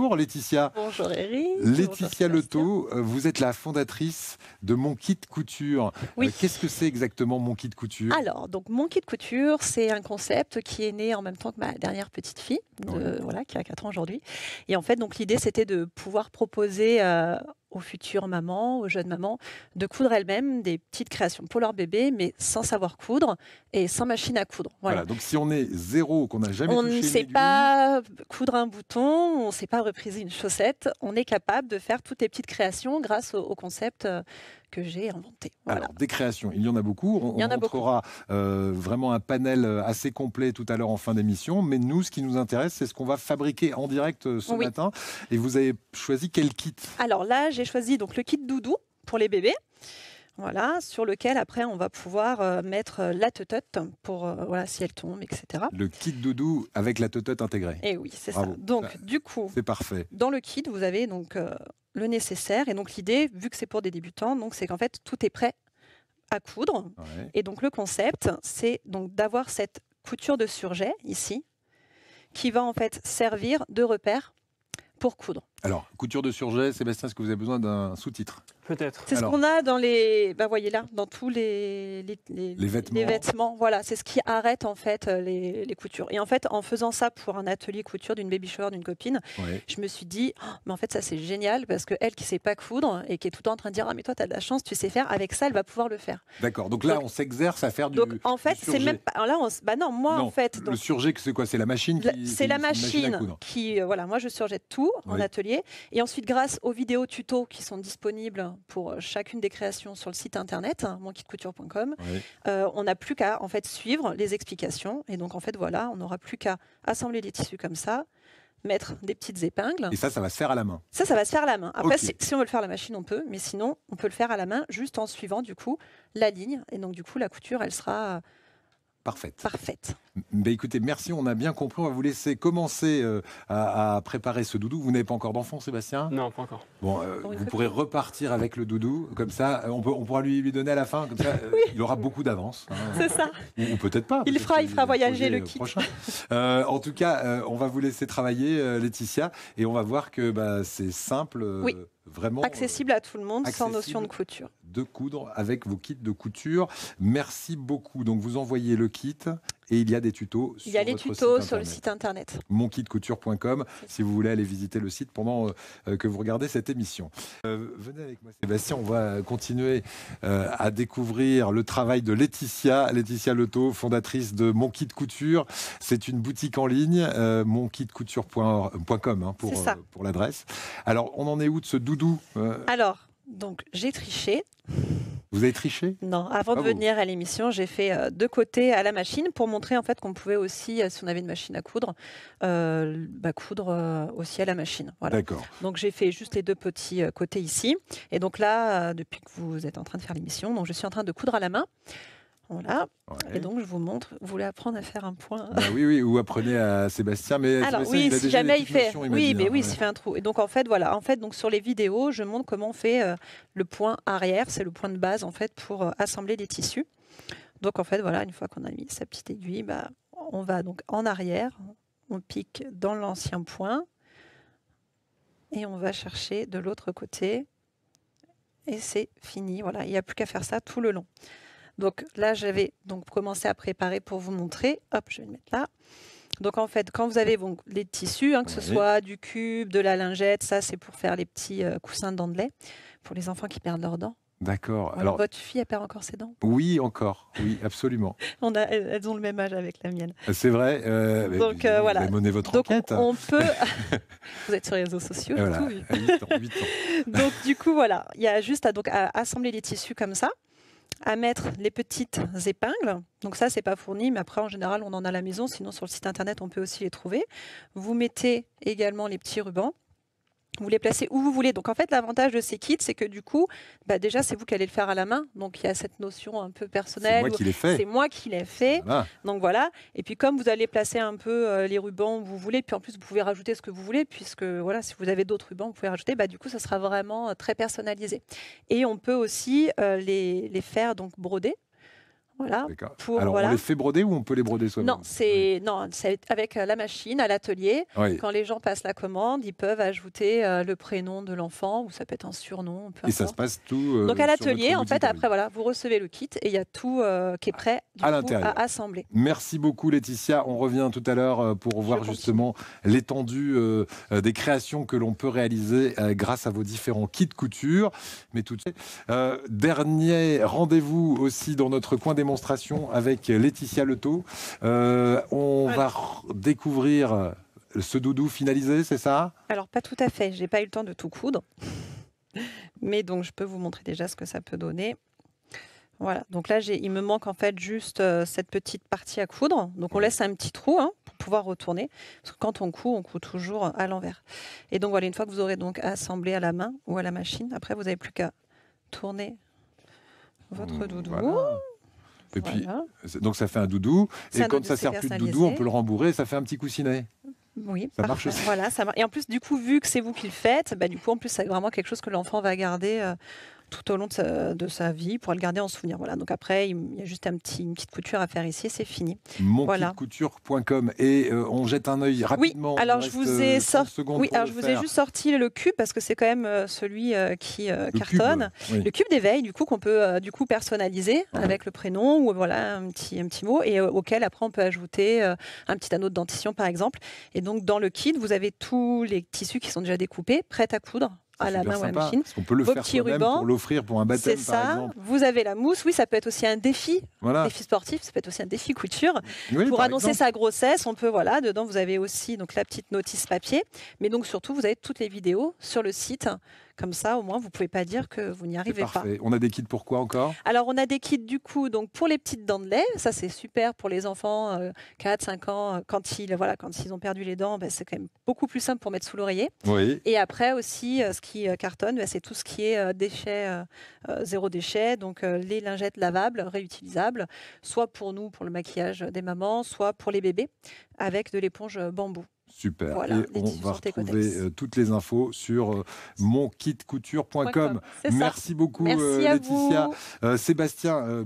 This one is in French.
Bonjour Laetitia. Bonjour Eric. Laetitia Bonjour, Leto, vous êtes la fondatrice de Mon Kit Couture. Oui. Qu'est-ce que c'est exactement Mon Kit Couture? Alors, donc Mon Kit Couture, c'est un concept qui est né en même temps que ma dernière petite fille, qui a 4 ans aujourd'hui. Et en fait, donc l'idée, c'était de pouvoir proposer aux futures mamans, aux jeunes mamans, de coudre elles-mêmes des petites créations pour leur bébé, mais sans savoir coudre et sans machine à coudre. Voilà, donc si on est zéro, qu'on n'a jamais On touché ne une sait aiguille, pas coudre un bouton, on ne sait pas repriser une chaussette, on est capable de faire toutes les petites créations grâce au concept que j'ai inventé. Voilà. Alors, des créations, il y en a beaucoup. On montrera vraiment un panel assez complet tout à l'heure en fin d'émission. Mais nous, ce qui nous intéresse, c'est ce qu'on va fabriquer en direct ce matin. Et vous avez choisi quel kit? Alors là, j'ai choisi donc le kit doudou pour les bébés. Voilà, sur lequel après on va pouvoir mettre la teutote pour voilà, si elle tombe, etc. Le kit doudou avec la teutote intégrée. Et oui, c'est ça. Donc du coup, c'est parfait. Dans le kit, vous avez donc le nécessaire. Et donc l'idée, vu que c'est pour des débutants, donc c'est qu'en fait tout est prêt à coudre. Ouais. Et donc le concept, c'est donc d'avoir cette couture de surjet ici, qui va en fait servir de repère pour coudre. Alors, couture de surjet, Sébastien, est-ce que vous avez besoin d'un sous-titre? Peut-être. C'est ce qu'on a dans les, voyez là, dans tous les vêtements. Les vêtements. Voilà, c'est ce qui arrête en fait les coutures. Et en fait, en faisant ça pour un atelier couture d'une baby shower d'une copine, je me suis dit, oh, mais en fait ça c'est génial parce que elle qui sait pas coudre et qui est tout le temps en train de dire, ah mais toi tu as de la chance, tu sais faire. Avec ça, elle va pouvoir le faire. D'accord. Donc là, on s'exerce à faire du. Donc en fait, c'est même pas. Là, en fait. Le surjet, c'est quoi? C'est la machine qui. C'est la machine à qui, voilà, moi je surjette tout en atelier et ensuite grâce aux vidéos tutos qui sont disponibles pour chacune des créations sur le site internet, monkitcouture.com, on n'a plus qu'à en fait suivre les explications et donc en fait voilà, on n'aura plus qu'à assembler les tissus comme ça, mettre des petites épingles. Et ça va se faire à la main. Ça va se faire à la main. Après, si on veut le faire à la machine, on peut, mais sinon, on peut le faire à la main juste en suivant du coup la ligne et donc du coup la couture, elle sera parfaite. Mais écoutez, merci, on a bien compris. On va vous laisser commencer à préparer ce doudou. Vous n'avez pas encore d'enfant, Sébastien? Non, pas encore. Bon, vous pourrez repartir avec le doudou, comme ça, on pourra lui donner à la fin, comme ça, il aura beaucoup d'avance. Hein. C'est ça. Ou peut-être pas. Il fera voyager le kit. En tout cas, on va vous laisser travailler, Laetitia, et on va voir que c'est simple. Vraiment accessible à tout le monde, sans notion de couture. De coudre avec vos kits de couture. Merci beaucoup. Donc vous envoyez le kit et il y a des tutos. Il y a les tutos sur le site internet. monkitcouture.com si vous voulez aller visiter le site pendant que vous regardez cette émission. Venez avec moi Sébastien, on va continuer à découvrir le travail de Laetitia Leto, fondatrice de Mon Kit Couture. C'est une boutique en ligne, monkitcouture.com pour l'adresse. Alors on en est où de ce doudou? Alors, donc j'ai triché. Vous avez triché? Non, avant de venir à l'émission, j'ai fait 2 côtés à la machine pour montrer en fait qu'on pouvait aussi, si on avait une machine à coudre, coudre aussi à la machine. Voilà. D'accord. Donc j'ai fait juste les 2 petits côtés ici. Et donc là, depuis que vous êtes en train de faire l'émission, donc je suis en train de coudre à la main. Voilà. Et donc je vous montre. Vous voulez apprendre à faire un point? Oui, ou apprenez à Sébastien. Mais alors Sébastien, oui, si jamais il fait. S'il fait un trou. Et donc en fait, voilà. En fait, donc sur les vidéos, je montre comment on fait le point arrière. C'est le point de base en fait pour assembler les tissus. Donc en fait, voilà, une fois qu'on a mis sa petite aiguille, on va donc en arrière. On pique dans l'ancien point et on va chercher de l'autre côté. Et c'est fini. Voilà, il n'y a plus qu'à faire ça tout le long. Donc là, j'avais donc commencé à préparer pour vous montrer. Hop, je vais le mettre là. Donc en fait, quand vous avez les tissus, que ce soit du cube, de la lingette, ça c'est pour faire les petits coussins de dents de lait pour les enfants qui perdent leurs dents. D'accord. Alors, votre fille, elle perd encore ses dents? Oui, encore. Oui, absolument. Elles ont le même âge avec la mienne. C'est vrai. Donc vous voilà. avez mené votre donc, enquête. On peut. Vous êtes sur les réseaux sociaux. Voilà. Tout, 8 ans. Donc du coup, voilà, il y a juste à assembler les tissus comme ça, à mettre les petites épingles. Donc ça, c'est pas fourni, mais après, en général, on en a à la maison. Sinon, sur le site internet, on peut aussi les trouver. Vous mettez également les petits rubans. Vous les placez où vous voulez. Donc en fait, l'avantage de ces kits, c'est que du coup, déjà, c'est vous qui allez le faire à la main. Donc il y a cette notion un peu personnelle. C'est moi qui l'ai fait. C'est moi qui l'ai fait. Voilà. Donc voilà. Et puis comme vous allez placer un peu les rubans où vous voulez, puis en plus, vous pouvez rajouter ce que vous voulez, puisque voilà, si vous avez d'autres rubans, vous pouvez rajouter. Du coup, ça sera vraiment très personnalisé. Et on peut aussi les faire donc broder. Voilà. D'accord. Pour, Alors, on voilà. les fait broder ou on peut les broder soi-même? Non, c'est avec la machine à l'atelier. Oui. Quand les gens passent la commande, ils peuvent ajouter le prénom de l'enfant ou ça peut être un surnom, peu Et ça se importe. passe tout Donc à sur l'atelier, votre en fait, boutique en après, ligne. voilà, vous recevez le kit et il y a tout qui est prêt du À coup, l'intérieur. à assembler. Merci beaucoup Laetitia. On revient tout à l'heure pour voir continue. justement l'étendue des créations que l'on peut réaliser grâce à vos différents kits couture. Mais tout de suite, dernier rendez-vous aussi dans notre coin démonstration avec Laetitia Leto. On va découvrir ce doudou finalisé, c'est ça? Alors pas tout à fait, j'ai pas eu le temps de tout coudre. Mais donc je peux vous montrer déjà ce que ça peut donner. Voilà, donc là il me manque en fait juste cette petite partie à coudre. Donc on laisse un petit trou pour pouvoir retourner. Parce que quand on coud toujours à l'envers. Et donc voilà, une fois que vous aurez donc assemblé à la main ou à la machine, après vous n'avez plus qu'à tourner votre doudou. Voilà. Et Voilà. puis, donc ça fait un doudou. C'est Et un quand doudou, ça c'est sert plus de doudou, personnalisé. on peut le rembourrer et ça fait un petit coussinet. Oui, Ça marche parfait. aussi. Voilà, et en plus, du coup, vu que c'est vous qui le faites, du coup, en plus, c'est vraiment quelque chose que l'enfant va garder tout au long de sa vie, pour le garder en souvenir. Voilà. Donc après, il y a juste une petite couture à faire ici, c'est fini. Voilà. Monkitcouture.com et on jette un œil rapidement. Oui, alors je vous ai juste sorti le cube parce que c'est quand même celui qui cartonne. Cube, oui. Le cube d'éveil, du coup, qu'on peut du coup personnaliser avec le prénom ou voilà un petit mot et auquel après on peut ajouter un petit anneau de dentition par exemple. Et donc dans le kit, vous avez tous les tissus qui sont déjà découpés, prêts à coudre. À la main ou à la machine. Parce qu'on peut le faire soi-même pour l'offrir pour un baptême, par exemple. Vous avez la mousse. Oui, ça peut être aussi un défi, défi sportif. Ça peut être aussi un défi couture. Oui, pour annoncer sa grossesse, on peut, voilà, dedans, vous avez aussi donc, la petite notice papier. Mais donc, surtout, vous avez toutes les vidéos sur le site. Comme ça, au moins, vous ne pouvez pas dire que vous n'y arrivez pas. On a des kits pour quoi encore? Alors, on a des kits, du coup, donc, pour les petites dents de lait. Ça, c'est super pour les enfants 4-5 ans. Quand ils ont perdu les dents, c'est quand même beaucoup plus simple pour mettre sous l'oreiller. Oui. Et après aussi, ce qui cartonne, c'est tout ce qui est déchets, zéro déchet. Donc, les lingettes lavables, réutilisables, soit pour nous, pour le maquillage des mamans, soit pour les bébés, avec de l'éponge bambou. Super. Voilà, et on va retrouver toutes les infos sur monkitcouture.com. Merci beaucoup, Merci Laetitia. Sébastien.